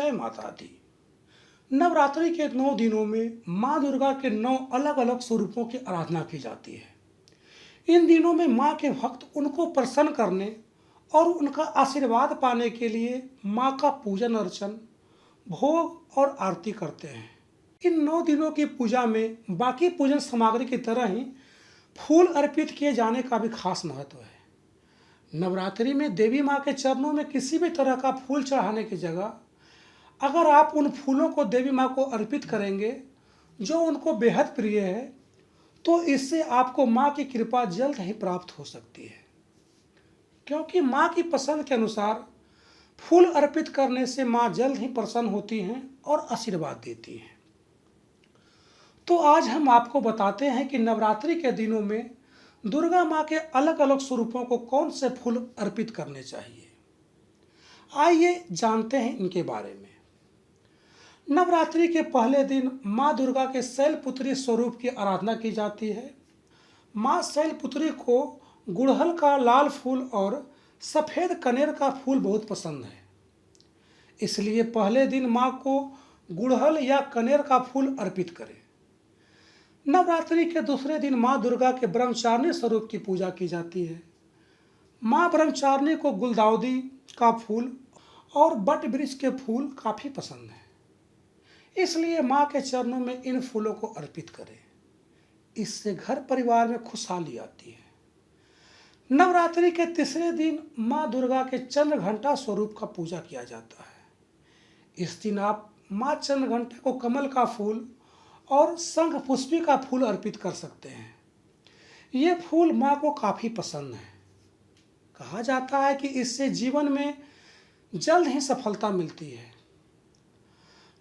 जय माता दी। नवरात्रि के 9 दिनों में माँ दुर्गा के 9 अलग अलग स्वरूपों की आराधना की जाती है। इन दिनों में माँ के भक्त उनको प्रसन्न करने और उनका आशीर्वाद पाने के लिए माँ का पूजन अर्चन, भोग और आरती करते हैं। इन 9 दिनों की पूजा में बाकी पूजन सामग्री की तरह ही फूल अर्पित किए जाने का भी खास महत्व है। नवरात्रि में देवी माँ के चरणों में किसी भी तरह का फूल चढ़ाने की जगह अगर आप उन फूलों को देवी माँ को अर्पित करेंगे जो उनको बेहद प्रिय है, तो इससे आपको माँ की कृपा जल्द ही प्राप्त हो सकती है, क्योंकि माँ की पसंद के अनुसार फूल अर्पित करने से माँ जल्द ही प्रसन्न होती हैं और आशीर्वाद देती हैं। तो आज हम आपको बताते हैं कि नवरात्रि के दिनों में दुर्गा माँ के अलग अलग स्वरूपों को कौन से फूल अर्पित करने चाहिए। आइए जानते हैं इनके बारे में। नवरात्रि के पहले दिन माँ दुर्गा के शैलपुत्री स्वरूप की आराधना की जाती है। माँ शैलपुत्री को गुड़हल का लाल फूल और सफ़ेद कनेर का फूल बहुत पसंद है, इसलिए पहले दिन माँ को गुड़हल या कनेर का फूल अर्पित करें। नवरात्रि के दूसरे दिन माँ दुर्गा के ब्रह्मचारिणी स्वरूप की पूजा की जाती है। माँ ब्रह्मचारिणी को गुलदाउदी का फूल और बट वृक्ष के फूल काफ़ी पसंद है, इसलिए माँ के चरणों में इन फूलों को अर्पित करें। इससे घर परिवार में खुशहाली आती है। नवरात्रि के तीसरे दिन माँ दुर्गा के चंद्रघंटा स्वरूप का पूजा किया जाता है। इस दिन आप माँ चंद्रघंटा को कमल का फूल और शंख पुष्पी का फूल अर्पित कर सकते हैं। ये फूल माँ को काफ़ी पसंद है। कहा जाता है कि इससे जीवन में जल्द ही सफलता मिलती है।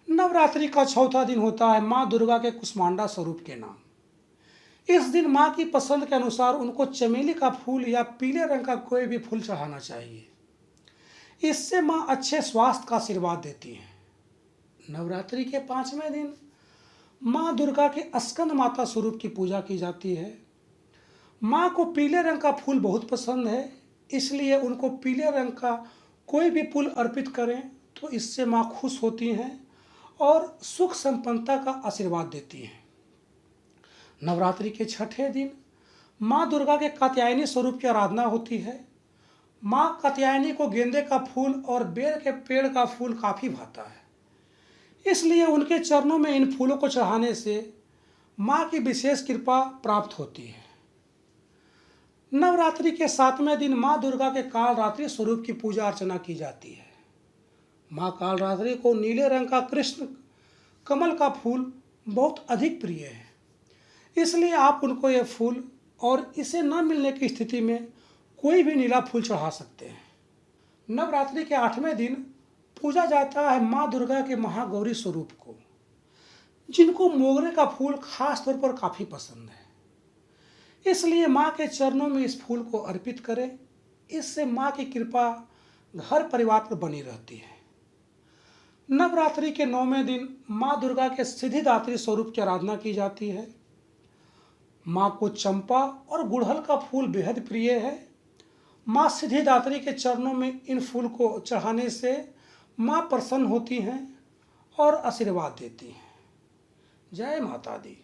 नवरात्रि का चौथा दिन होता है माँ दुर्गा के कुष्मांडा स्वरूप के नाम। इस दिन माँ की पसंद के अनुसार उनको चमेली का फूल या पीले रंग का कोई भी फूल चढ़ाना चाहिए। इससे माँ अच्छे स्वास्थ्य का आशीर्वाद देती हैं। नवरात्रि के 5वें दिन माँ दुर्गा के स्कंद माता स्वरूप की पूजा की जाती है। माँ को पीले रंग का फूल बहुत पसंद है, इसलिए उनको पीले रंग का कोई भी फूल अर्पित करें तो इससे माँ खुश होती हैं और सुख संपन्नता का आशीर्वाद देती हैं। नवरात्रि के 6ठे दिन माँ दुर्गा के कात्यायनी स्वरूप की आराधना होती है। माँ कात्यायनी को गेंदे का फूल और बेर के पेड़ का फूल काफ़ी भाता है, इसलिए उनके चरणों में इन फूलों को चढ़ाने से माँ की विशेष कृपा प्राप्त होती है। नवरात्रि के 7वें दिन माँ दुर्गा के कालरात्रि स्वरूप की पूजा अर्चना की जाती है। माँ कालरात्रि को नीले रंग का कृष्ण कमल का फूल बहुत अधिक प्रिय है, इसलिए आप उनको यह फूल और इसे न मिलने की स्थिति में कोई भी नीला फूल चढ़ा सकते हैं। नवरात्रि के 8वें दिन पूजा जाता है माँ दुर्गा के महागौरी स्वरूप को, जिनको मोगरे का फूल खास तौर पर काफ़ी पसंद है, इसलिए माँ के चरणों में इस फूल को अर्पित करें। इससे माँ की कृपा घर परिवार पर बनी रहती है। नवरात्रि के 9वें दिन माँ दुर्गा के सिद्धिदात्री स्वरूप की आराधना की जाती है। माँ को चंपा और गुड़हल का फूल बेहद प्रिय है। माँ सिद्धिदात्री के चरणों में इन फूल को चढ़ाने से माँ प्रसन्न होती हैं और आशीर्वाद देती हैं। जय माता दी।